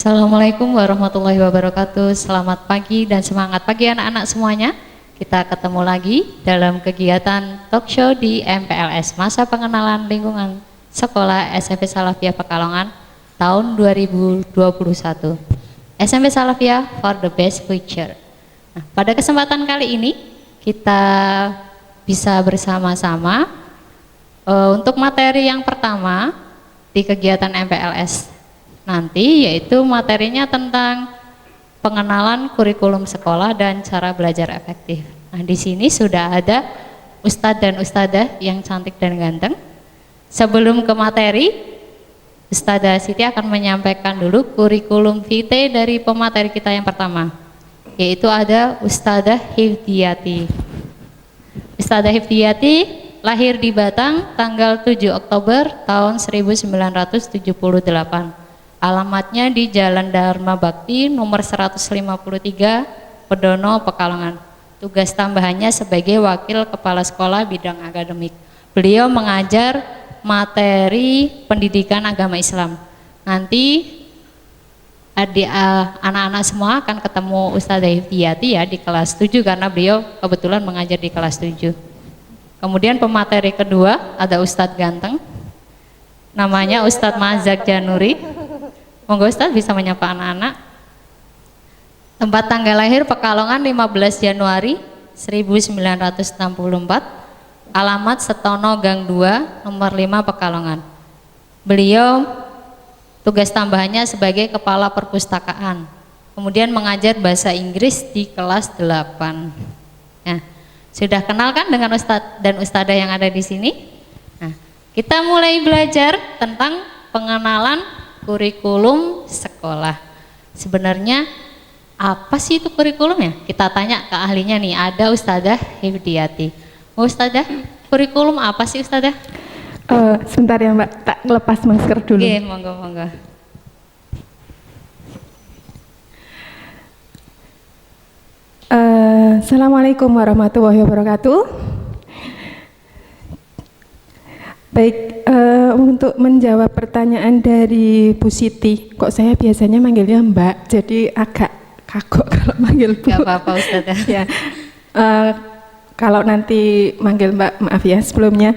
Assalamualaikum warahmatullahi wabarakatuh. Selamat pagi dan semangat pagi anak-anak semuanya. Kita ketemu lagi dalam kegiatan talk show di MPLS Masa Pengenalan Lingkungan Sekolah SMP Salafiyah Pekalongan tahun 2021. SMP Salafiyah for the best future. Nah, pada kesempatan kali ini kita bisa bersama-sama untuk materi yang pertama di kegiatan MPLS nanti, yaitu materinya tentang pengenalan kurikulum sekolah dan cara belajar efektif. Nah, di sini sudah ada Ustadz dan Ustadzah yang cantik dan ganteng. Sebelum ke materi, Ustadzah Siti akan menyampaikan dulu kurikulum vitae dari pemateri kita yang pertama, yaitu ada Ustadzah Hifdiyati. Ustadzah Hifdiyati lahir di Batang tanggal 7 Oktober tahun 1978. Alamatnya di Jalan Dharma Bakti nomor 153 Pedono, Pekalongan. Tugas tambahannya sebagai wakil kepala sekolah bidang akademik. Beliau mengajar materi pendidikan agama Islam. Nanti anak-anak semua akan ketemu Ustadzah Hifdiyati ya di kelas 7 karena beliau kebetulan mengajar di kelas 7. Kemudian pemateri kedua ada Ustadz ganteng, namanya Ustadz Mazak Januri. Monggo Ustadz bisa menyapa anak-anak. Tempat tanggal lahir Pekalongan 15 Januari 1964. Alamat Setono Gang 2 nomor 5 Pekalongan. Beliau tugas tambahannya sebagai kepala perpustakaan. Kemudian mengajar bahasa Inggris di kelas 8. Nah, sudah kenal kan dengan Ustadz dan Ustadzah yang ada di sini? Nah, kita mulai belajar tentang pengenalan kurikulum sekolah. Sebenarnya apa sih itu kurikulum ya? Kita tanya ke ahlinya nih, ada Ustadzah Hifdiyati. Ustadzah, kurikulum apa sih Ustadzah? Sebentar ya Mbak, tak lepas masker dulu. Oke, monggo. Assalamualaikum warahmatullahi wabarakatuh. Baik, untuk menjawab pertanyaan dari Bu Siti, kok saya biasanya manggilnya Mbak, jadi agak kagok kalau manggil Bu. Gak apa-apa Ustadzah. Ya, kalau nanti manggil Mbak, maaf ya sebelumnya.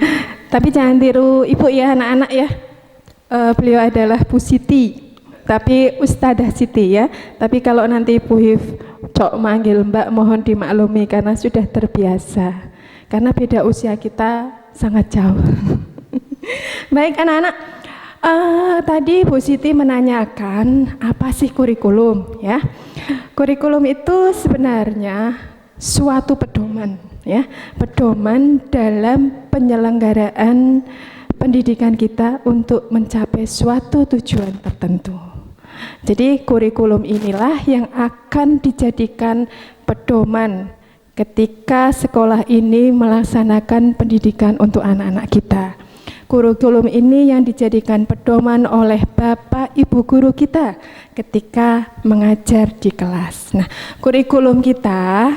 Tapi jangan tiru Ibu ya anak-anak ya. Beliau adalah Bu Siti, tapi Ustadzah Siti ya. Tapi kalau nanti Bu Hif cok manggil Mbak, mohon dimaklumi karena sudah terbiasa. Karena beda usia kita sangat jauh. Baik anak-anak, tadi Bu Siti menanyakan apa sih kurikulum ya. Kurikulum itu sebenarnya suatu pedoman ya, pedoman dalam penyelenggaraan pendidikan kita untuk mencapai suatu tujuan tertentu. Jadi kurikulum inilah yang akan dijadikan pedoman ketika sekolah ini melaksanakan pendidikan untuk anak-anak kita. Kurikulum ini yang dijadikan pedoman oleh Bapak Ibu guru kita ketika mengajar di kelas. Nah, kurikulum kita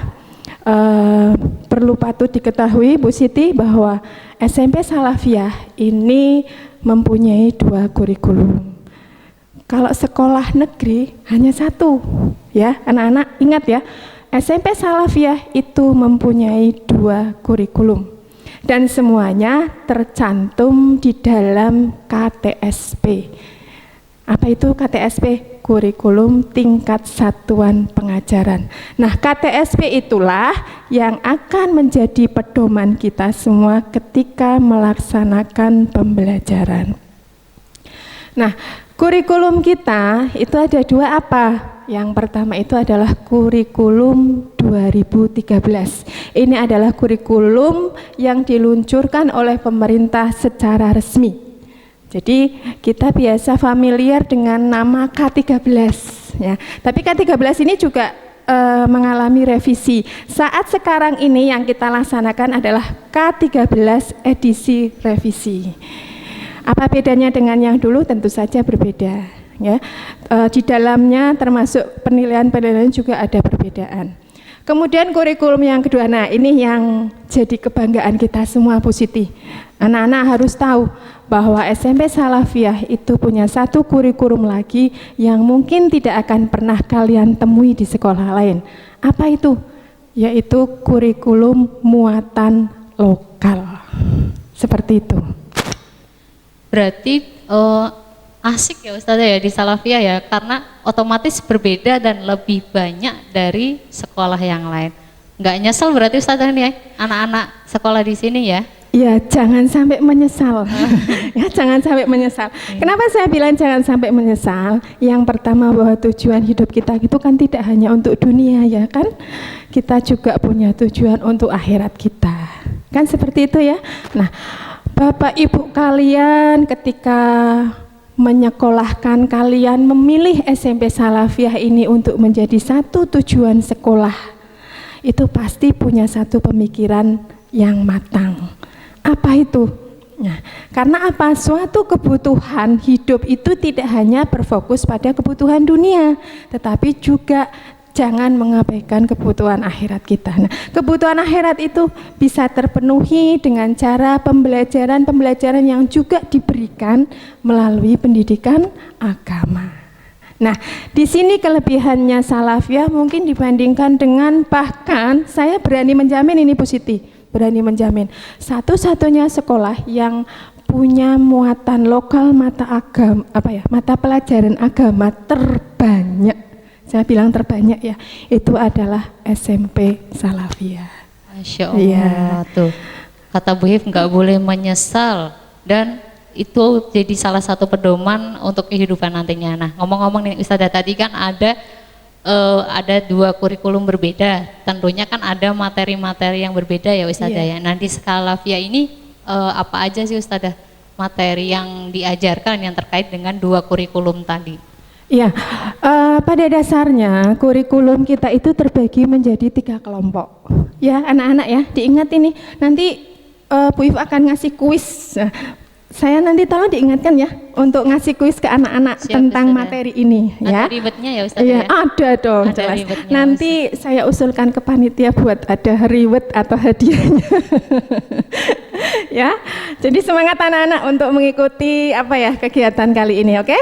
perlu patut diketahui Bu Siti bahwa SMP Salafiyah ini mempunyai 2 kurikulum. Kalau sekolah negeri hanya 1 ya, anak-anak ingat ya, SMP Salafiyah itu mempunyai 2 kurikulum. Dan semuanya tercantum di dalam KTSP. Apa itu KTSP? Kurikulum tingkat satuan pengajaran. Nah, KTSP itulah yang akan menjadi pedoman kita semua ketika melaksanakan pembelajaran. Nah, kurikulum kita itu ada 2 apa? Yang pertama itu adalah kurikulum 2013. Ini adalah kurikulum yang diluncurkan oleh pemerintah secara resmi. Jadi kita biasa familiar dengan nama K13 ya. Tapi K13 ini juga mengalami revisi. Saat sekarang ini yang kita laksanakan adalah K13 edisi revisi. Apa bedanya dengan yang dulu? Tentu saja berbeda. Ya, di dalamnya termasuk penilaian-penilaian juga ada perbedaan. Kemudian kurikulum yang kedua, nah ini yang jadi kebanggaan kita semua Bu Siti. Anak-anak harus tahu bahwa SMP Salafiyah itu punya satu kurikulum lagi yang mungkin tidak akan pernah kalian temui di sekolah lain. Apa itu? Yaitu kurikulum muatan lokal. Seperti itu. Berarti asik ya Ustazah ya di Salafiyah ya, karena otomatis berbeda dan lebih banyak dari sekolah yang lain. Nggak nyesel berarti Ustazah nih ya, anak-anak sekolah di sini ya? Ya, jangan sampai menyesal. Ya, jangan sampai menyesal. Kenapa saya bilang jangan sampai menyesal? Yang pertama bahwa tujuan hidup kita itu kan tidak hanya untuk dunia ya kan? Kita juga punya tujuan untuk akhirat kita. Kan seperti itu ya. Nah, Bapak Ibu kalian ketika menyekolahkan kalian memilih SMP Salafiyah ini untuk menjadi satu tujuan sekolah, itu pasti punya satu pemikiran yang matang. Apa itu? Nah, karena apa? Suatu kebutuhan hidup itu tidak hanya berfokus pada kebutuhan dunia, tetapi juga jangan mengabaikan kebutuhan akhirat kita. Nah, kebutuhan akhirat itu bisa terpenuhi dengan cara pembelajaran yang juga diberikan melalui pendidikan agama. Nah, di sini kelebihannya Salafiyah mungkin dibandingkan dengan, bahkan saya berani menjamin ini Bu Siti, berani menjamin satu-satunya sekolah yang punya muatan lokal mata pelajaran agama terbanyak. Saya bilang terbanyak ya, itu adalah SMP Salafiyah. Masya Allah tuh, kata Bu Hif nggak boleh menyesal, dan itu jadi salah satu pedoman untuk kehidupan nantinya. Nah, ngomong-ngomong nih Ustazah, tadi kan ada dua kurikulum berbeda, tentunya kan ada materi-materi yang berbeda ya Ustazah ya. Nah, di Salafiyah ini apa aja sih Ustazah materi yang diajarkan yang terkait dengan dua kurikulum tadi? Iya, pada dasarnya kurikulum kita itu terbagi menjadi 3 kelompok. Ya, anak-anak ya, diingat ini. Nanti Bu If akan ngasih kuis. Nah, saya nanti tolong diingatkan ya untuk ngasih kuis ke anak-anak tentang materi ini. Ya. Ada ribetnya ya Ustazah ya? Ya? Ada dong, ada jelas. Ribetnya, nanti saya usulkan ke panitia buat ada reward atau hadiahnya. Ya, jadi semangat anak-anak untuk mengikuti kegiatan kali ini, oke?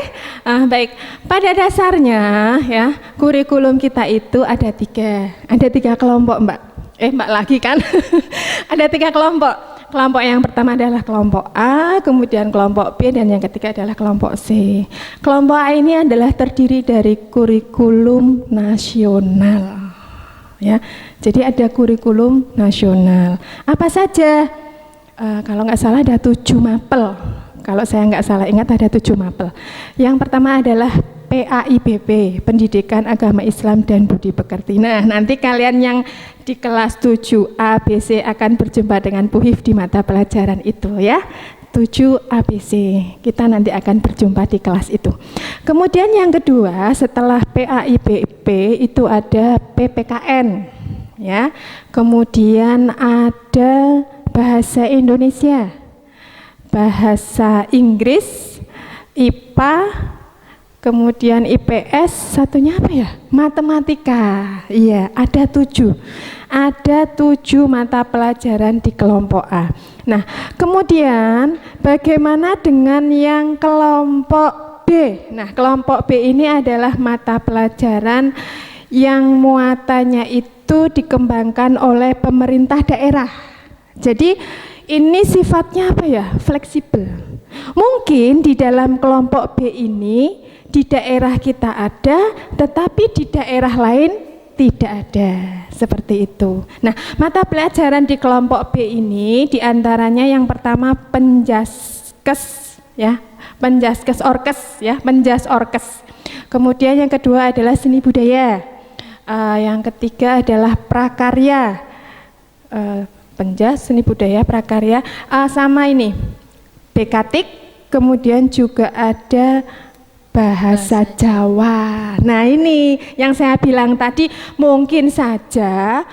Baik, pada dasarnya ya kurikulum kita itu ada 3 kelompok Mbak lagi kan? Ada 3 kelompok. Kelompok yang pertama adalah kelompok A, kemudian kelompok B, dan yang ketiga adalah kelompok C. Kelompok A ini adalah terdiri dari kurikulum nasional. Ya, jadi ada kurikulum nasional. Apa saja? Kalau nggak salah ada 7 mapel. Kalau saya nggak salah ingat ada 7 mapel. Yang pertama adalah PAIBP, Pendidikan Agama Islam dan Budi Pekerti. Nah, nanti kalian yang di kelas 7 ABC akan berjumpa dengan Bu Hif di mata pelajaran itu ya. 7 ABC. Kita nanti akan berjumpa di kelas itu. Kemudian yang kedua, setelah PAIBP itu ada PPKN ya. Kemudian ada Bahasa Indonesia, Bahasa Inggris, IPA, kemudian IPS, satunya apa ya? Matematika. Iya, ada 7. Ada 7 mata pelajaran di kelompok A. Nah, kemudian bagaimana dengan yang kelompok B? Nah, kelompok B ini adalah mata pelajaran yang muatannya itu dikembangkan oleh pemerintah daerah. Jadi ini sifatnya fleksibel. Mungkin di dalam kelompok B ini di daerah kita ada, tetapi di daerah lain tidak ada. Seperti itu. Nah, mata pelajaran di kelompok B ini diantaranya yang pertama penjaskes ya, penjaskes orkes ya, penjas orkes. Kemudian yang kedua adalah seni budaya. Yang ketiga adalah prakarya. Penjas, seni budaya, prakarya, sama ini Bekatik, kemudian juga ada bahasa Jawa. Nah, ini yang saya bilang tadi, mungkin saja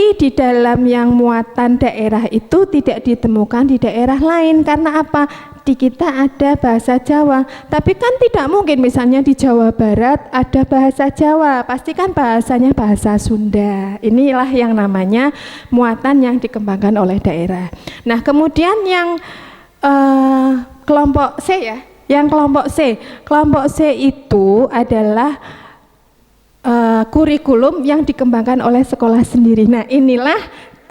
Tapi di dalam yang muatan daerah itu tidak ditemukan di daerah lain. Karena apa? Di kita ada bahasa Jawa, tapi kan tidak mungkin misalnya di Jawa Barat ada bahasa Jawa, pasti kan bahasanya bahasa Sunda. Inilah yang namanya muatan yang dikembangkan oleh daerah. Nah, kemudian yang kelompok C ya, yang kelompok C itu adalah kurikulum yang dikembangkan oleh sekolah sendiri. Nah, inilah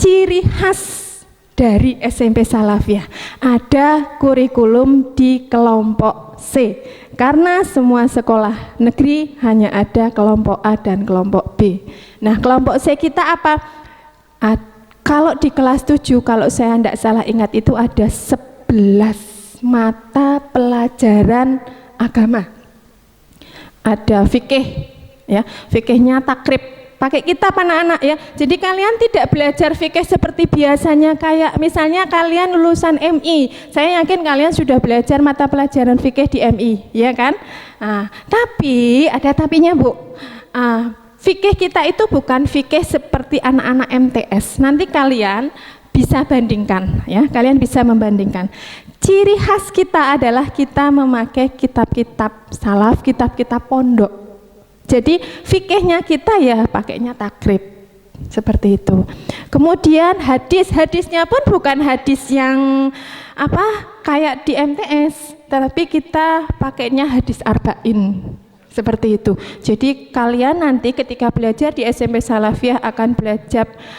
ciri khas dari SMP Salafiyah. Ada kurikulum di kelompok C. Karena semua sekolah negeri hanya ada kelompok A dan kelompok B. Nah, kelompok C kita apa? Kalau di kelas 7, kalau saya tidak salah ingat itu ada 11 mata pelajaran agama. Ada fikih, ya, fikihnya takrib. Pakai kitab anak-anak ya. Jadi kalian tidak belajar fikih seperti biasanya, kayak misalnya kalian lulusan MI. Saya yakin kalian sudah belajar mata pelajaran fikih di MI, ya kan? Tapi ada tapinya, Bu. Fikih kita itu bukan fikih seperti anak-anak MTS. Nanti kalian bisa bandingkan, ya. Kalian bisa membandingkan. Ciri khas kita adalah kita memakai kitab-kitab salaf, kitab-kitab pondok. Jadi fikihnya kita ya pakainya takrib seperti itu. Kemudian hadisnya pun bukan hadis yang kayak di MTS, tapi kita pakainya hadis arba'in seperti itu. Jadi kalian nanti ketika belajar di SMP Salafiyah akan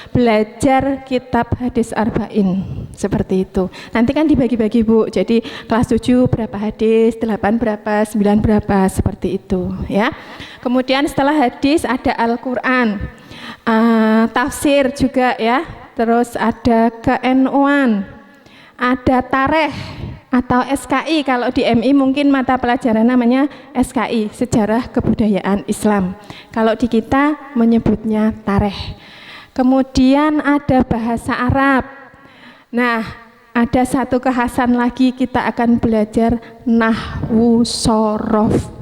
belajar kitab hadis arba'in seperti itu. Nanti kan dibagi-bagi, Bu. Jadi kelas 7 berapa hadis, 8 berapa, 9 berapa, seperti itu ya. Kemudian setelah hadis ada Al-Quran, tafsir juga ya. Terus ada ke-NU-an, ada tarikh atau SKI. Kalau di MI mungkin mata pelajaran namanya SKI, Sejarah Kebudayaan Islam. Kalau di kita menyebutnya tarikh. Kemudian ada bahasa Arab. Nah, ada satu kekhasan lagi, kita akan belajar nahwu shorof.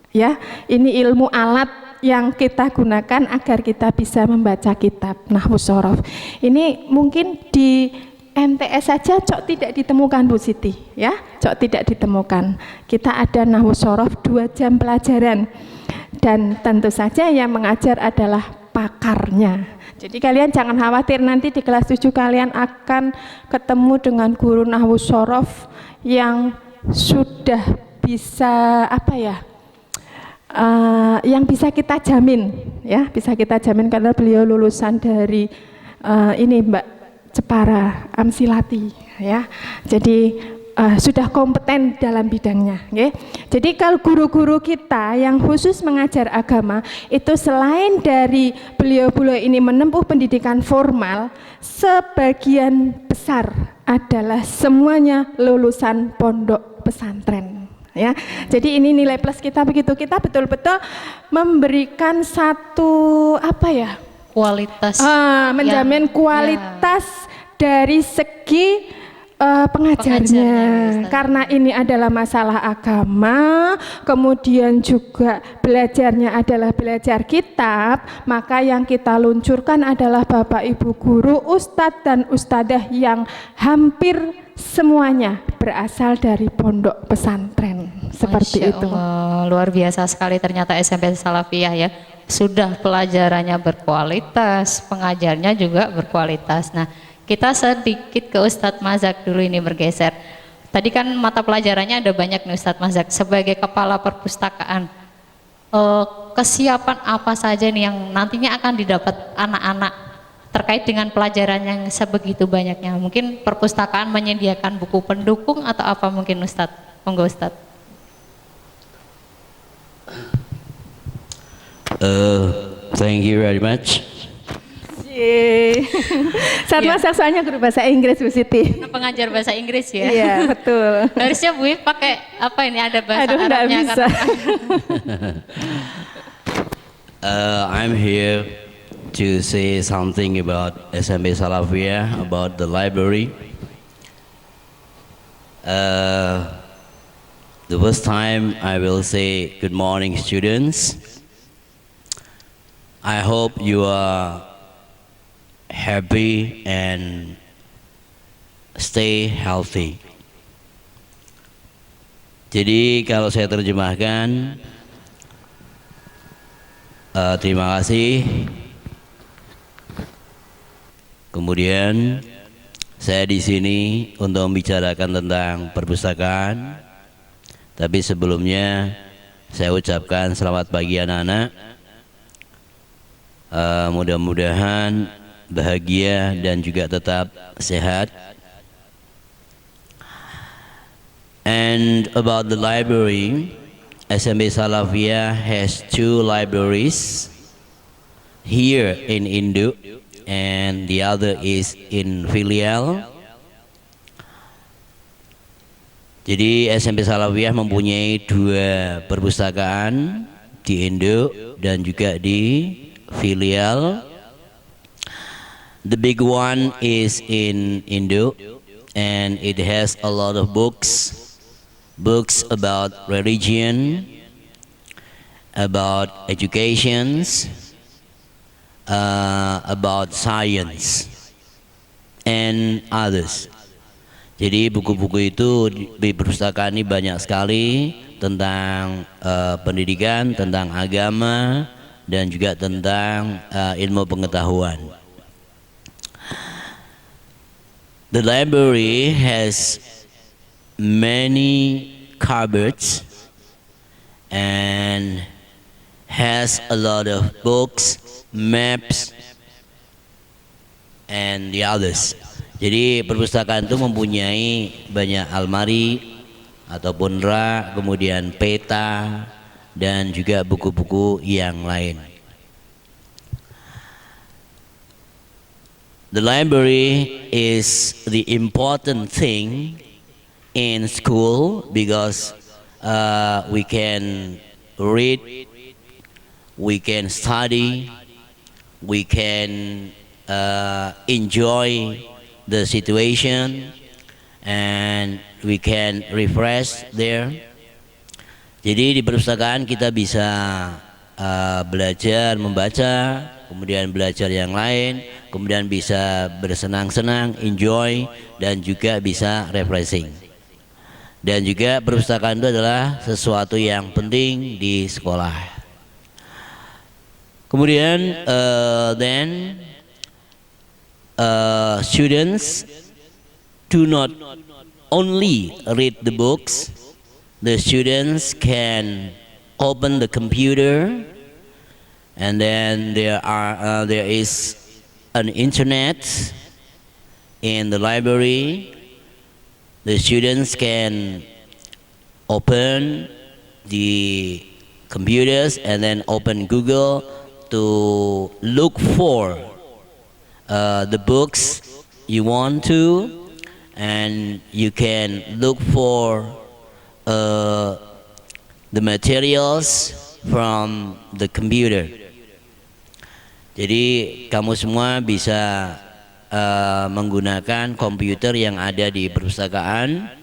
Ya, ini ilmu alat yang kita gunakan agar kita bisa membaca kitab nahwu shorof. Ini mungkin di MTS saja tidak ditemukan, Bu Siti, ya, tidak ditemukan. Kita ada nahwu shorof 2 jam pelajaran, dan tentu saja yang mengajar adalah pakarnya. Jadi kalian jangan khawatir, nanti di kelas 7 kalian akan ketemu dengan guru nahwu shorof yang sudah bisa yang bisa kita jamin, ya, bisa kita jamin karena beliau lulusan dari ini Mbak Jepara Amsilati, ya. Jadi sudah kompeten dalam bidangnya, ya. Jadi kalau guru-guru kita yang khusus mengajar agama itu selain dari beliau-beliau ini menempuh pendidikan formal, sebagian besar adalah semuanya lulusan pondok pesantren. Ya, jadi ini nilai plus kita begitu, kita betul-betul memberikan satu kualitas, menjamin kualitas dari segi pengajarnya, karena ini adalah masalah agama, kemudian juga belajarnya adalah belajar kitab, maka yang kita luncurkan adalah Bapak Ibu guru, ustadz dan ustadzah yang hampir semuanya berasal dari pondok pesantren. Seperti Masya itu. Allah, luar biasa sekali ternyata SMP Salafiyah ya. Sudah pelajarannya berkualitas, pengajarnya juga berkualitas. Nah, kita sedikit ke Ustadz Mazak dulu ini bergeser. Tadi kan mata pelajarannya ada banyak nih Ustadz Mazak. Sebagai kepala perpustakaan, kesiapan apa saja nih yang nantinya akan didapat anak-anak terkait dengan pelajaran yang sebegitu banyaknya? Mungkin perpustakaan menyediakan buku pendukung atau apa mungkin Ustadz? Monggo Ustadz. Thank you very much. Saat masak soalnya guru bahasa Inggris, Bu Siti. Pengajar bahasa Inggris ya? Iya, betul. Harusnya Bu pakai apa ini, ada bahasa Arabnya bisa. I'm here to say something about SMP Salafiyah, about the library. The first time I will say good morning, students. I hope you are happy and stay healthy. Jadi kalau saya terjemahkan, terima kasih. Kemudian saya di sini untuk membicarakan tentang perpustakaan. Tapi sebelumnya saya ucapkan selamat pagi anak-anak. Mudah-mudahan bahagia dan juga tetap sehat. And about the library, SMP Salafiyah has 2 libraries here in Induk, and the other is in filial. Jadi SMP Salafiyah mempunyai 2 perpustakaan di Induk dan juga di filial. The big one is in Induk, and it has a lot of books about religion, about educations, about science, and others. Jadi buku-buku itu di perpustakaan ini banyak sekali tentang pendidikan, tentang agama, dan juga tentang ilmu pengetahuan. The library has many cupboards and has a lot of books, maps, and the others. Jadi perpustakaan itu mempunyai banyak almari ataupun rak, kemudian peta, dan juga buku-buku yang lain. The library is the important thing in school because we can read, we can study, we can enjoy the situation, and we can refresh there. Jadi di perpustakaan kita bisa belajar membaca, kemudian belajar yang lain, kemudian bisa bersenang-senang, enjoy, dan juga bisa refreshing. Dan juga perpustakaan itu adalah sesuatu yang penting di sekolah. Kemudian students do not only read the books. The students can open the computer, and then there is an internet in the library. The students can open the computers and then open Google to look for the books you want to, and you can look for the materials from the computer. Jadi kamu semua bisa menggunakan komputer yang ada di perpustakaan,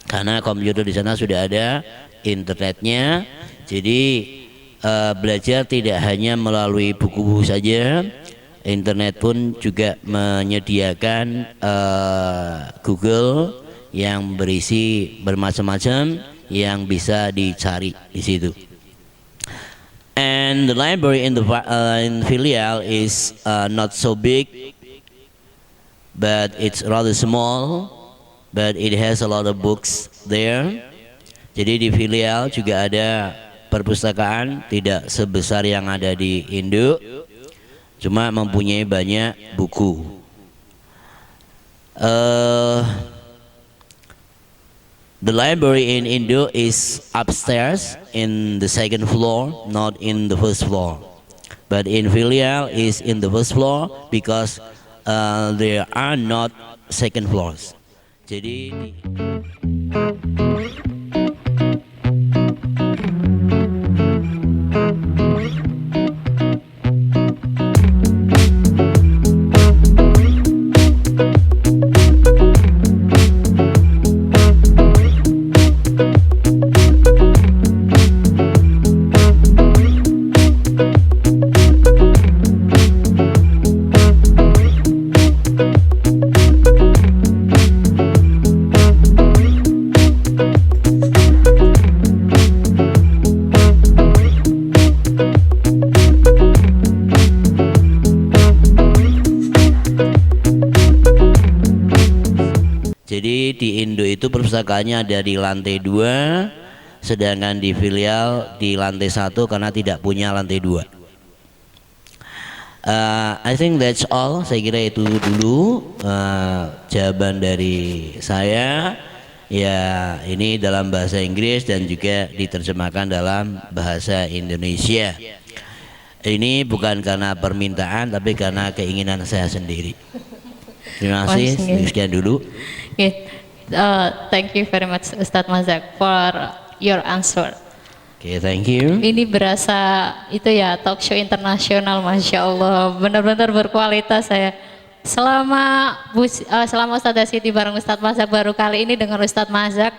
karena komputer di sana sudah ada internetnya. Jadi belajar tidak hanya melalui buku-buku saja, internet pun juga menyediakan Google yang berisi bermacam-macam yang bisa dicari di situ. And the library in the in filial is not so big, but it's rather small, but it has a lot of books there. Jadi di filial juga ada perpustakaan, tidak sebesar yang ada di Induk, cuma mempunyai banyak buku. The library in Induk is upstairs in the 2nd floor, not in the 1st floor. But in filial is in the 1st floor because there are not 2nd floors. Jadi itu perpustakaannya ada di lantai 2, sedangkan di filial di lantai 1 karena tidak punya lantai 2. I think that's all. Saya kira itu dulu jawaban dari saya. Ya, ini dalam bahasa Inggris dan juga diterjemahkan dalam bahasa Indonesia. Ini bukan karena permintaan tapi karena keinginan saya sendiri. Terima kasih. Sekian dulu. Thank you very much Ustadz Mazak for your answer. Thank you. Ini berasa itu ya talk show internasional, masya Allah, benar-benar berkualitas saya. Selama Ustadzah Siti bareng Ustadz Mazak baru kali ini dengar Ustadz Mazak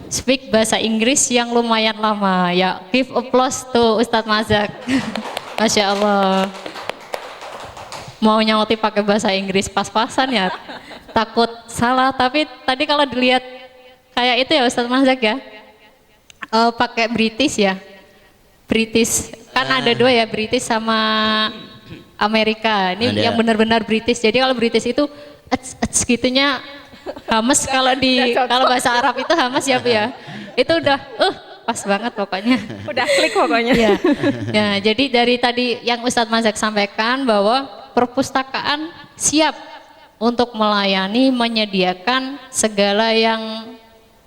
speak bahasa Inggris yang lumayan lama. Ya, give applause to Ustadz Mazak. Masya Allah. Mau nyauti pakai bahasa Inggris pas-pasan ya, takut salah. Tapi tadi kalau dilihat kayak itu ya Ustadz Mazak ya, pakai British ya, British kan ada 2 ya, British sama Amerika. Ini yang benar-benar British. Jadi kalau British itu gitunya hamas, kalau bahasa Arab itu hamas ya Bu ya. Itu udah pas banget pokoknya. Udah klik pokoknya. Ya. Ya, jadi dari tadi yang Ustadz Mazak sampaikan bahwa perpustakaan siap untuk melayani, menyediakan segala yang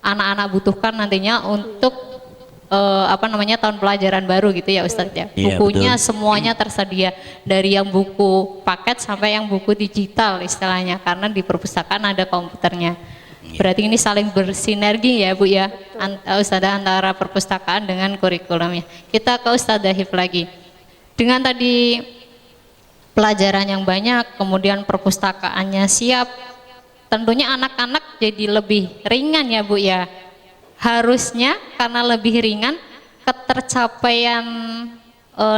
anak-anak butuhkan nantinya untuk tahun pelajaran baru gitu ya Ustadz ya. Bukunya betul. Semuanya tersedia, dari yang buku paket sampai yang buku digital istilahnya, karena di perpustakaan ada komputernya. Berarti ini saling bersinergi ya Bu ya, Ustadzah, antara perpustakaan dengan kurikulumnya. Kita ke Ustadzah Hif lagi. Dengan tadi pelajaran yang banyak, kemudian perpustakaannya siap, tentunya anak-anak jadi lebih ringan ya Bu ya. Harusnya karena lebih ringan, ketercapaian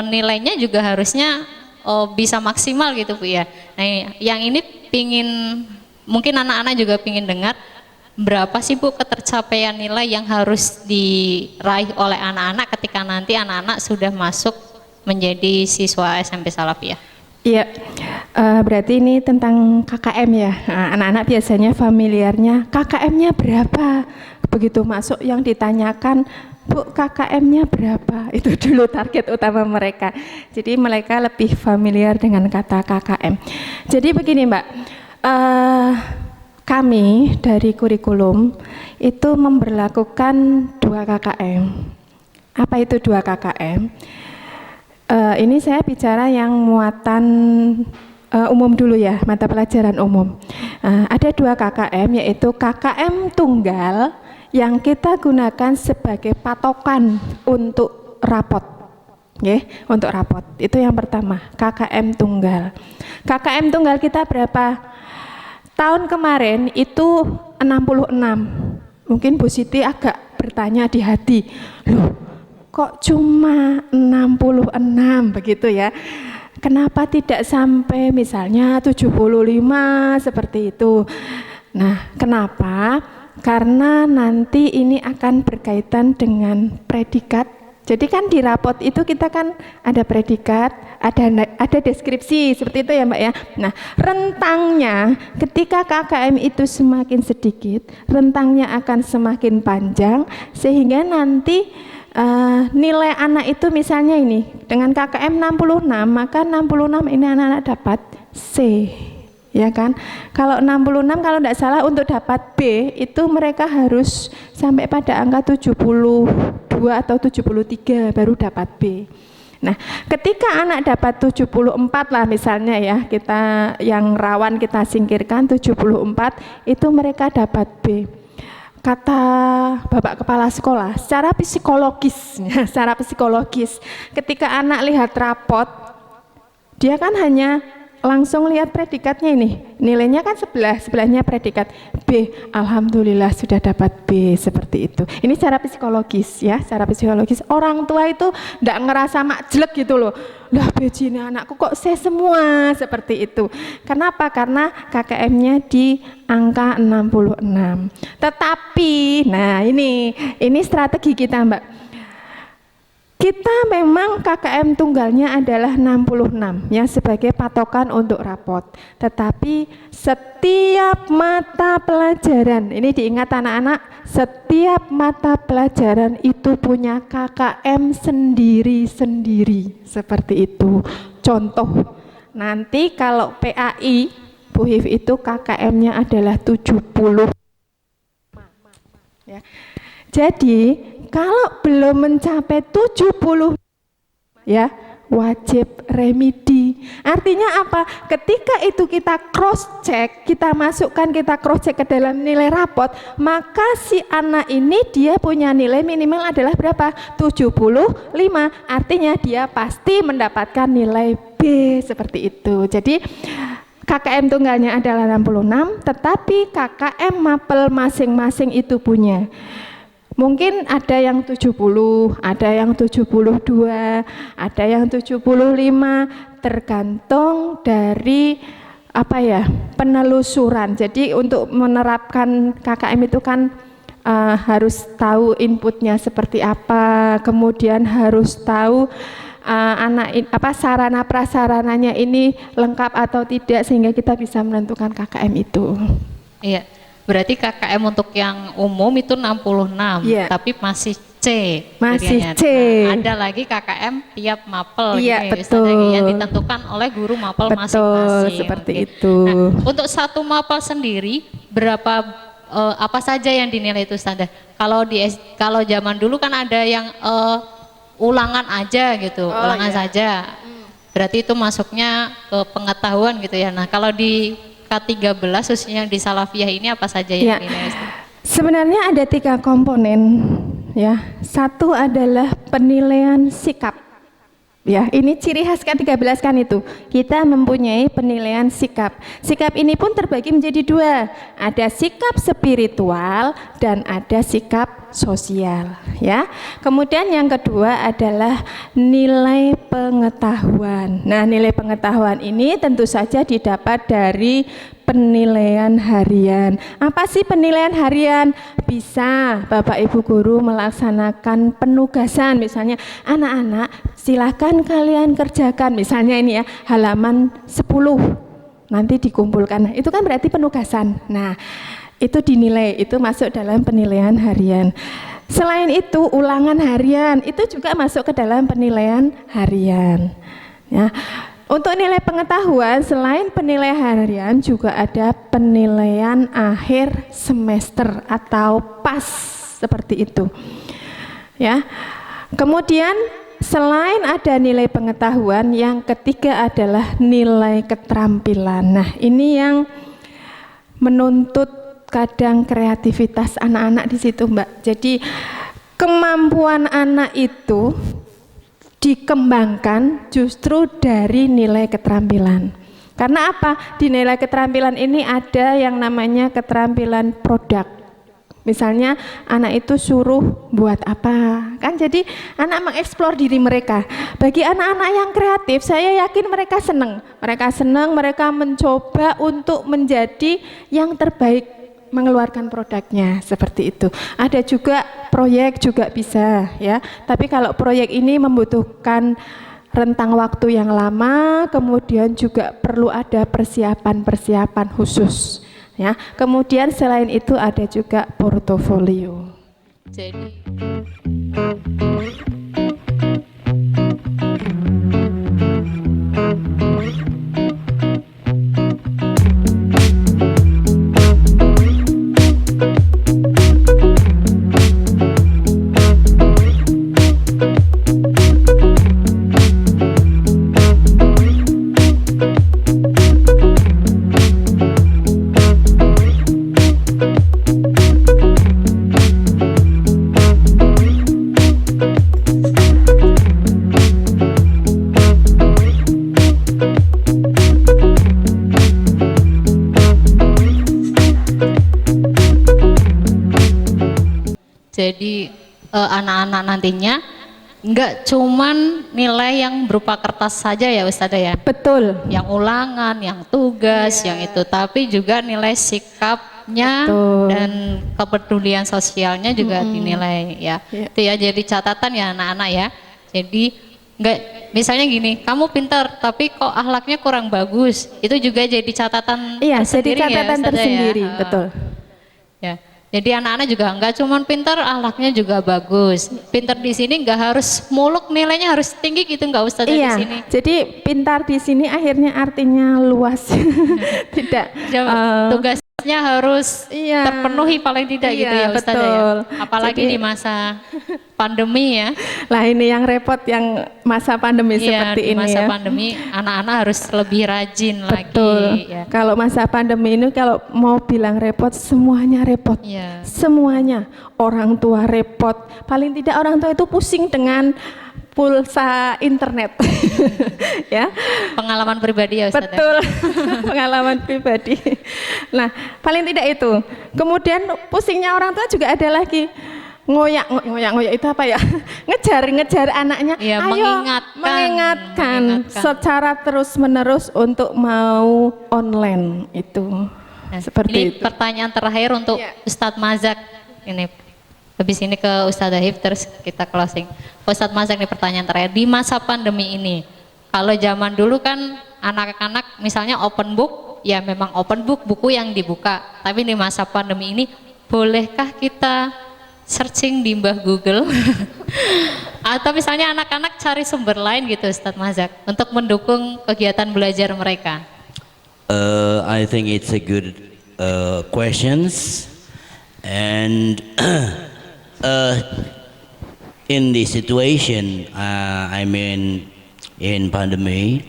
nilainya juga harusnya bisa maksimal gitu Bu ya. Nah, yang ini mungkin anak-anak juga pingin dengar, berapa sih Bu ketercapaian nilai yang harus diraih oleh anak-anak ketika nanti anak-anak sudah masuk menjadi siswa SMP Salafiyah? Iya, berarti ini tentang KKM ya. Nah, anak-anak biasanya familiarnya KKM-nya berapa? Begitu masuk yang ditanyakan, Bu KKM-nya berapa? Itu dulu target utama mereka. Jadi mereka lebih familiar dengan kata KKM. Jadi begini Mbak, kami dari kurikulum itu memberlakukan 2 KKM. Apa itu 2 KKM? Ini saya bicara yang muatan umum dulu ya, mata pelajaran umum. Ada 2 KKM, yaitu KKM tunggal yang kita gunakan sebagai patokan untuk rapot. Untuk rapot. Itu yang pertama, KKM tunggal. KKM tunggal kita berapa? Tahun kemarin itu 66. Mungkin Bu Siti agak bertanya di hati, loh kok cuma 66 begitu ya? Kenapa tidak sampai misalnya 75 seperti itu? Nah, kenapa? Karena nanti ini akan berkaitan dengan predikat. Jadi kan di rapot itu kita kan ada predikat, ada deskripsi seperti itu ya Mbak ya. Nah, rentangnya ketika KKM itu semakin sedikit, rentangnya akan semakin panjang, sehingga nanti nilai anak itu misalnya ini dengan KKM 66, maka 66 ini anak-anak dapat C. Ya kan, kalau 66 kalau tidak salah untuk dapat B itu mereka harus sampai pada angka 72 atau 73 baru dapat B. Nah, ketika anak dapat 74 lah misalnya ya, kita yang rawan kita singkirkan 74, itu mereka dapat B. Kata Bapak Kepala Sekolah, secara psikologis, ketika anak lihat rapot, dia kan hanya langsung lihat predikatnya ini, nilainya kan sebelahnya predikat B, alhamdulillah sudah dapat B, seperti itu. Ini secara psikologis ya, secara psikologis orang tua itu enggak ngerasa makjelek gitu loh, lah beji ini anakku kok C semua, seperti itu. Kenapa? Karena KKM-nya di angka 66. Tetapi, nah ini strategi kita Mbak. Kita memang KKM tunggalnya adalah 66 ya sebagai patokan untuk rapot. Tetapi setiap mata pelajaran, ini diingat anak-anak, setiap mata pelajaran itu punya KKM sendiri-sendiri. Seperti itu. Contoh, nanti kalau PAI, Bu Hif itu KKM-nya adalah 70. Ya. Jadi kalau belum mencapai 70 ya wajib remedi. Artinya apa? Ketika itu kita cross check, kita masukkan, kita cross check ke dalam nilai rapot, maka si anak ini dia punya nilai minimal adalah berapa? 75. Artinya dia pasti mendapatkan nilai B seperti itu. Jadi KKM tunggalnya adalah 66, tetapi KKM mapel masing-masing itu punya. Mungkin ada yang 70, ada yang 72, ada yang 75, tergantung dari penelusuran. Jadi untuk menerapkan KKM itu kan harus tahu inputnya seperti apa, kemudian harus tahu sarana prasarananya ini lengkap atau tidak sehingga kita bisa menentukan KKM itu. Iya. Berarti KKM untuk yang umum itu 66, tapi masih C. Masih C. Nah, ada lagi KKM tiap mapel betul. Yang ditentukan oleh guru mapel betul, masing-masing. Seperti itu. Nah, untuk satu mapel sendiri berapa apa saja yang dinilai itu standar? Kalau zaman dulu kan ada yang ulangan aja gitu, ulangan saja. Berarti itu masuknya ke pengetahuan gitu ya. Nah, kalau di K13 khususnya di Salafiyah ini apa saja yang dinilai? Sebenarnya ada 3 komponen ya. Satu adalah penilaian sikap. Ya, ini ciri khas K13 kan itu. Kita mempunyai penilaian sikap. Sikap ini pun terbagi menjadi 2. Ada sikap spiritual dan ada sikap sosial, ya. Kemudian yang kedua adalah nilai pengetahuan. Nah, nilai pengetahuan ini tentu saja didapat dari penilaian harian. Apa sih penilaian harian? Bisa Bapak Ibu guru melaksanakan penugasan, misalnya anak-anak silakan kalian kerjakan, misalnya ini ya halaman 10 nanti dikumpulkan. Nah, itu kan berarti penugasan. Nah, itu dinilai, itu masuk dalam penilaian harian. Selain itu ulangan harian itu juga masuk ke dalam penilaian harian. Ya. Untuk nilai pengetahuan selain penilaian harian juga ada penilaian akhir semester atau PAS seperti itu. Ya. Kemudian selain ada nilai pengetahuan, yang ketiga adalah nilai keterampilan. Nah, ini yang menuntut kadang kreativitas anak-anak di situ, Mbak. Jadi kemampuan anak itu dikembangkan justru dari nilai keterampilan. Karena apa? Di nilai keterampilan ini ada yang namanya keterampilan produk. Misalnya anak itu suruh buat apa, kan jadi anak mengeksplor diri mereka. Bagi anak-anak yang kreatif, saya yakin mereka senang. Mereka mencoba untuk menjadi yang terbaik, mengeluarkan produknya seperti itu. Ada juga proyek juga bisa ya. Tapi kalau proyek ini membutuhkan rentang waktu yang lama, kemudian juga perlu ada persiapan khusus ya. Kemudian selain itu ada juga portofolio. Jadi anak-anak nantinya enggak cuman nilai yang berupa kertas saja ya Ustazah ya. Betul. Yang ulangan, yang tugas, yang itu, tapi juga nilai sikapnya dan kepedulian sosialnya juga dinilai ya. Itu ya jadi catatan ya anak-anak ya. Jadi nggak, misalnya gini, kamu pintar tapi kok akhlaknya kurang bagus, itu juga jadi catatan Iya, jadi tersendiri ya, catatan Ustazah, tersendiri, ya? betul. Ya, jadi anak-anak juga nggak cuma pintar, akhlaknya juga bagus. Pintar di sini nggak harus muluk, nilainya harus tinggi gitu, nggak Ustazah di Iya, sini. jadi pintar di sini akhirnya artinya luas, tidak. Tugasnya harus Iya. terpenuhi paling tidak gitu Iya, ya Ustazah betul. ya. Apalagi Jadi- di masa pandemi ya. Lah ini yang repot yang masa pandemi Iya, seperti di ini masa ya. pandemi anak-anak harus lebih rajin Betul. lagi ya. Kalau masa pandemi ini kalau mau bilang repot, semuanya repot. Iya. Semuanya. Orang tua repot. Paling tidak orang tua itu pusing dengan pulsa internet. Ya. Pengalaman pribadi ya Ustazah. Betul. Pengalaman pribadi. Nah, paling tidak itu. Kemudian pusingnya orang tua juga ada lagi. Ngoyak itu apa ya? Ngejar anaknya. Iya, Ayo, mengingatkan secara terus-menerus untuk mau online itu. Nah, Seperti ini itu. pertanyaan terakhir untuk Iya. Ustadz Mazak ini. Habis ini ke Ustazah Hif terus kita closing. Ustadz Mazak ini pertanyaan terakhir, di masa pandemi ini, kalau zaman dulu kan anak-anak misalnya open book, ya memang open book, buku yang dibuka. Tapi di masa pandemi ini, bolehkah kita searching di Mbah Google? Atau misalnya anak-anak cari sumber lain gitu Ustadz Mazak untuk mendukung kegiatan belajar mereka? I think it's a good questions, and in this situation, I mean, in pandemic,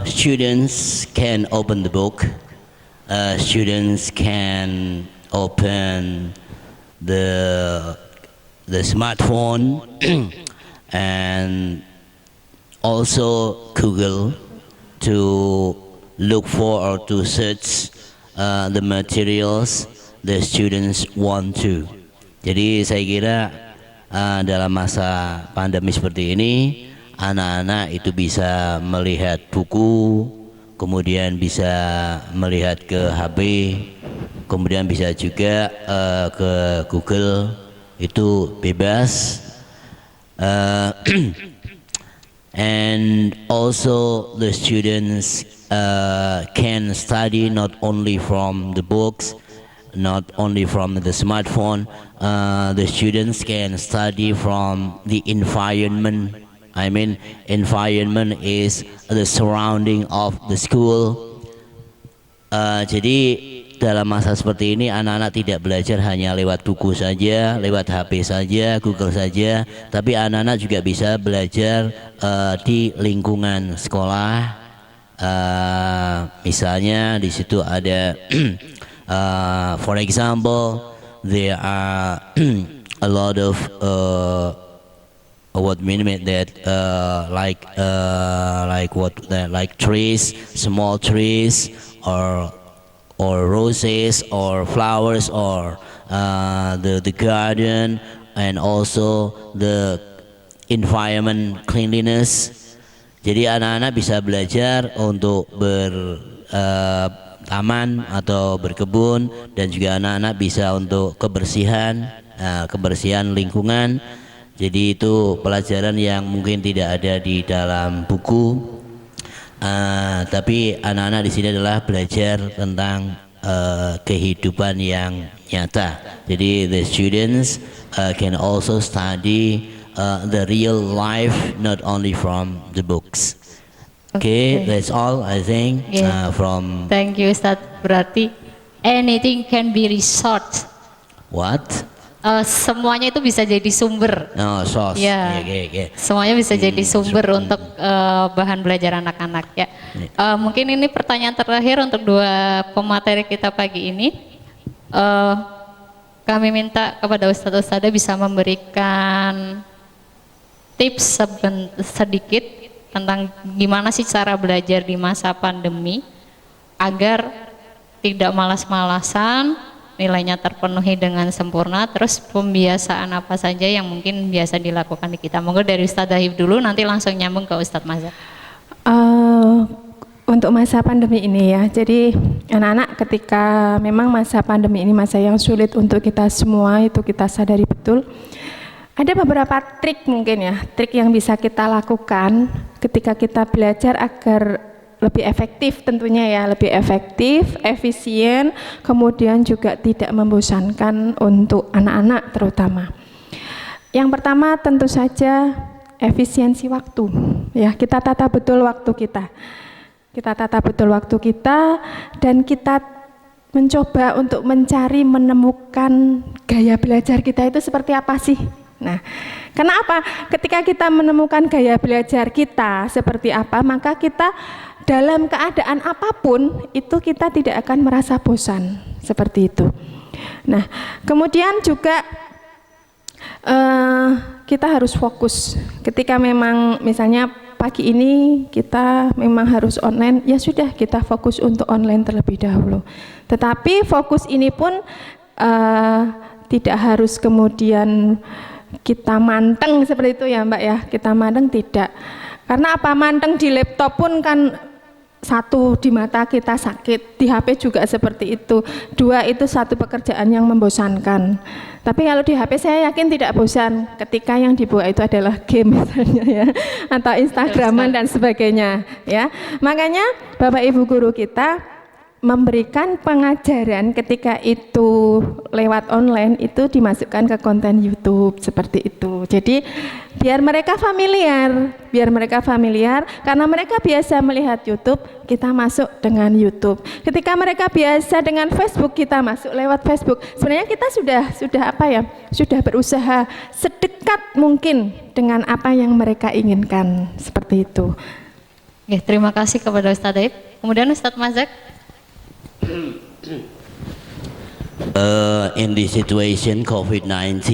students can open the book. Students can open the smartphone and also Google to look for or to search the materials the students want to. Jadi saya kira dalam masa pandemi seperti ini, anak-anak itu bisa melihat buku, kemudian bisa melihat ke HP, kemudian bisa juga ke Google, itu bebas. And also the students can study not only from the books, not only from the smartphone. The students can study from the environment. I mean, environment is the surrounding of the school. Jadi dalam masa seperti ini anak-anak tidak belajar hanya lewat buku saja, lewat HP saja, Google saja, tapi anak-anak juga bisa belajar di lingkungan sekolah. Misalnya di situ ada for example, there are a lot of what mean that like trees, small trees, or roses or flowers or the garden, and also the environment cleanliness. Jadi anak-anak bisa belajar untuk bertaman atau berkebun, dan juga anak-anak bisa untuk kebersihan lingkungan. Jadi itu pelajaran yang mungkin tidak ada di dalam buku. Tapi anak-anak di sini adalah belajar tentang kehidupan yang nyata. Jadi the students can also study the real life, not only from the books. Okay, that's all I think from Thank you Ustadz. Berarti anything can be resource. what? Semuanya itu bisa jadi sumber. No, source. Ya, Okay. semuanya bisa jadi sumber untuk bahan belajar anak-anak ya. Mungkin ini pertanyaan terakhir untuk dua pemateri kita pagi ini. Kami minta kepada Ustadz-Ustadzah bisa memberikan tips sedikit tentang gimana sih cara belajar di masa pandemi agar tidak malas-malasan, nilainya terpenuhi dengan sempurna, terus pembiasaan apa saja yang mungkin biasa dilakukan di kita. Monggo dari Ustazah Hif dulu, nanti langsung nyambung ke Ustadz Mazak. Untuk masa pandemi ini ya, jadi anak-anak ketika memang masa pandemi ini masa yang sulit untuk kita semua, itu kita sadari betul. Ada beberapa trik mungkin ya, trik yang bisa kita lakukan ketika kita belajar agar lebih efektif tentunya ya, lebih efektif, efisien, kemudian juga tidak membosankan untuk anak-anak terutama. Yang pertama tentu saja efisiensi waktu. Ya, kita tata betul waktu kita. Kita tata betul waktu kita dan kita mencoba untuk mencari menemukan gaya belajar kita itu seperti apa sih? Nah, kenapa? Ketika kita menemukan gaya belajar kita seperti apa, maka kita dalam keadaan apapun itu kita tidak akan merasa bosan seperti itu. Nah, kemudian juga kita harus fokus. Ketika memang misalnya pagi ini kita memang harus online, ya sudah kita fokus untuk online terlebih dahulu. Tetapi fokus ini pun tidak harus kemudian kita manteng seperti itu ya Mbak ya, kita manteng tidak. Karena apa, manteng di laptop pun kan satu di mata kita sakit, di HP juga seperti itu. Dua, itu satu pekerjaan yang membosankan. Tapi kalau di HP saya yakin tidak bosan ketika yang dibawa itu adalah game misalnya ya, atau Instagraman dan sebagainya ya. Makanya Bapak Ibu guru kita memberikan pengajaran ketika itu lewat online itu dimasukkan ke konten YouTube seperti itu. Jadi biar mereka familiar, karena mereka biasa melihat YouTube, kita masuk dengan YouTube. Ketika mereka biasa dengan Facebook, kita masuk lewat Facebook. Sebenarnya kita sudah berusaha sedekat mungkin dengan apa yang mereka inginkan seperti itu. Ya, terima kasih kepada Ustadz Daib. Kemudian Ustadz Mazak. In this situation COVID-19,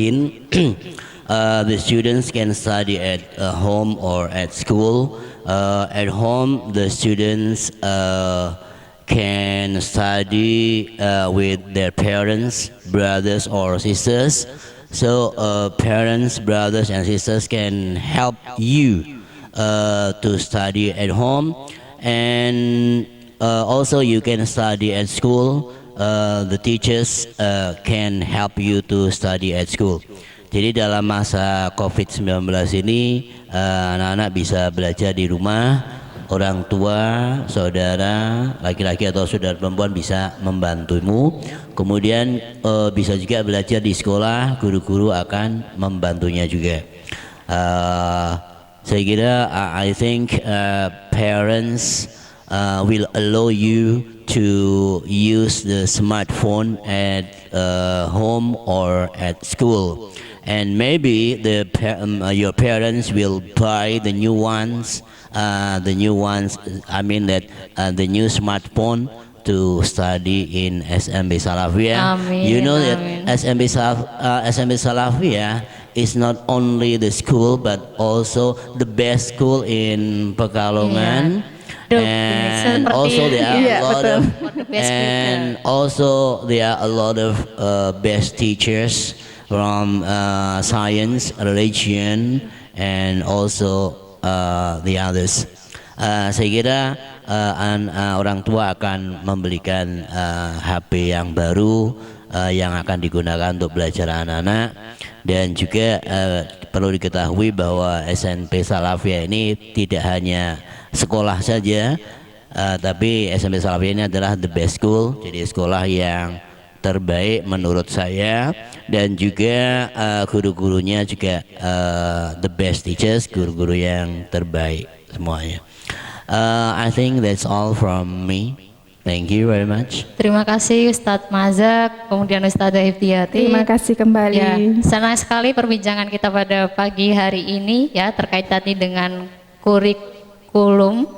the students can study at home or at school. At home, the students can study with their parents, brothers or sisters. So parents, brothers and sisters can help you to study at home, and also you can study at school. The teachers can help you to study at school. Jadi dalam masa COVID-19 ini anak-anak bisa belajar di rumah, orang tua, saudara, laki-laki atau saudara perempuan bisa membantumu. Kemudian bisa juga belajar di sekolah, guru-guru akan membantunya juga. Saya kira I think parents will allow you to use the smartphone at home or at school, and maybe your parents will buy the new ones. The new smartphone to study in SMB Salafiyah. Amin, you know that amin. SMB Salafiyah is not only the school but also the best school in Pekalongan. And also there are a lot of best teachers from science, religion, and also the others. Saya kira orang tua akan membelikan HP yang baru yang akan digunakan untuk belajar anak-anak, dan juga perlu diketahui bahwa SMP Salafiyah ini tidak hanya sekolah saja, tapi SMP Salafiyah ini adalah the best school, jadi sekolah yang terbaik menurut saya, dan juga guru-gurunya juga the best teachers, guru-guru yang terbaik semuanya. I think that's all from me. Thank you very much. Terima kasih Ustadz Mazak, kemudian Ustadzah Iftiyati. Terima kasih kembali. Ya, senang sekali perbincangan kita pada pagi hari ini ya, terkait tadi dengan kurikulum,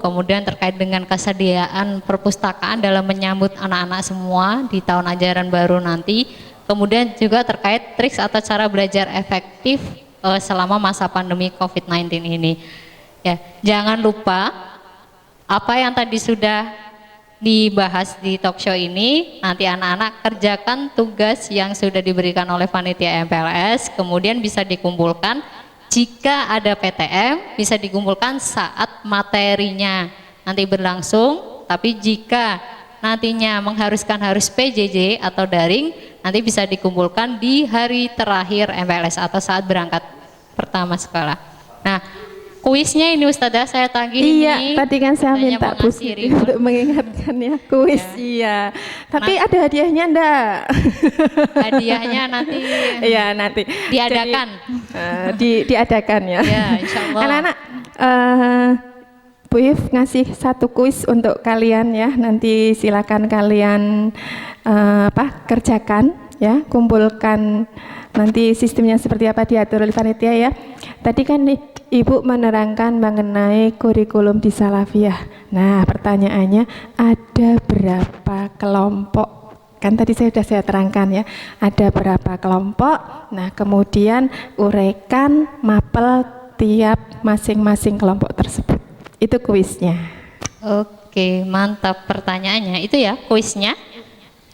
kemudian terkait dengan kesediaan perpustakaan dalam menyambut anak-anak semua di tahun ajaran baru nanti, kemudian juga terkait trik atau cara belajar efektif selama masa pandemi COVID-19 ini. Ya, jangan lupa apa yang tadi sudah dibahas di talk show ini, nanti anak-anak kerjakan tugas yang sudah diberikan oleh panitia MPLS, kemudian bisa dikumpulkan. Jika ada PTM bisa dikumpulkan saat materinya nanti berlangsung, tapi jika nantinya harus PJJ atau daring, nanti bisa dikumpulkan di hari terakhir MPLS atau saat berangkat pertama sekolah. Nah, kuisnya ini Ustazah saya tagih Iya, ini. tadi kan saya katanya minta mau ngasih Pusiti reward. untuk mengingatkan ya kuis. Iya. Tapi ada hadiahnya enggak? Hadiahnya nanti Iya, nanti diadakan. Diadakan ya. Ya, insya Allah. Anak-anak, Bu If ngasih satu kuis untuk kalian ya. Nanti silakan kalian kerjakan ya, kumpulkan. Nanti sistemnya seperti apa diatur oleh panitia ya. Tadi kan Ibu menerangkan mengenai kurikulum di Salafiyah. Nah, pertanyaannya ada berapa kelompok? Kan tadi sudah saya terangkan ya, ada berapa kelompok. Nah, kemudian uraikan mapel tiap masing-masing kelompok tersebut. Itu kuisnya. Oke, mantap pertanyaannya. Itu ya kuisnya.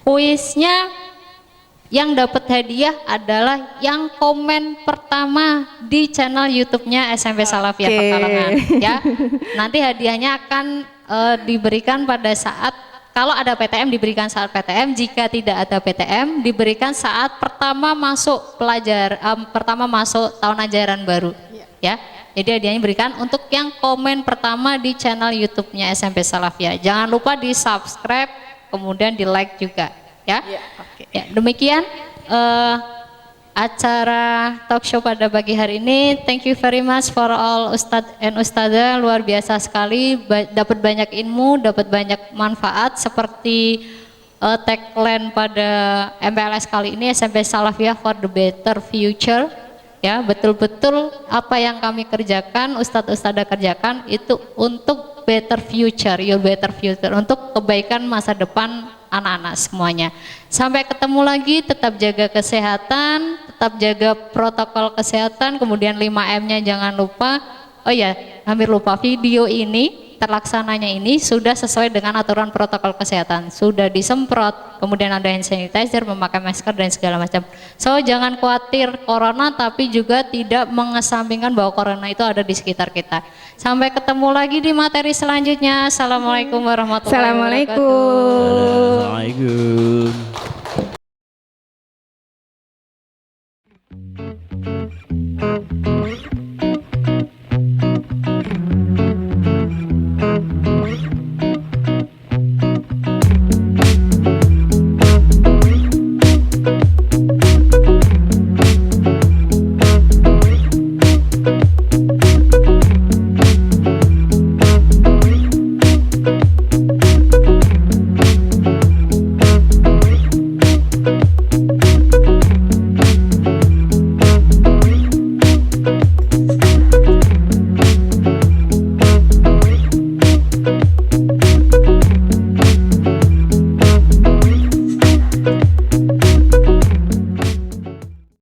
Kuisnya yang dapat hadiah adalah yang komen pertama di channel YouTube-nya SMP Salafiyah Pekalongan ya. Nanti hadiahnya akan diberikan pada saat kalau ada PTM diberikan saat PTM, jika tidak ada PTM diberikan saat pertama masuk pertama masuk tahun ajaran baru ya. Jadi hadiahnya diberikan untuk yang komen pertama di channel YouTube-nya SMP Salafiyah. Jangan lupa di subscribe, kemudian di like juga ya. Ya, demikian acara talk show pada pagi hari ini. Thank you very much for all Ustadz and Ustadzah, luar biasa sekali, dapat banyak ilmu, dapat banyak manfaat seperti tagline pada MPLS kali ini, SMP Salafiyah for the Better Future. Ya, betul-betul apa yang kami kerjakan, Ustadz-Ustadzah kerjakan itu untuk better future, your better future, untuk kebaikan masa depan anak-anak semuanya. Sampai ketemu lagi, tetap jaga kesehatan, tetap jaga protokol kesehatan, kemudian 5M-nya jangan lupa. Oh ya, hampir lupa, video ini terlaksananya ini sudah sesuai dengan aturan protokol kesehatan, sudah disemprot, kemudian ada hand sanitizer, memakai masker dan segala macam. So jangan khawatir corona, tapi juga tidak mengesampingkan bahwa corona itu ada di sekitar kita. Sampai ketemu lagi di materi selanjutnya. Assalamualaikum warahmatullahi wabarakatuh. Assalamualaikum. Assalamualaikum.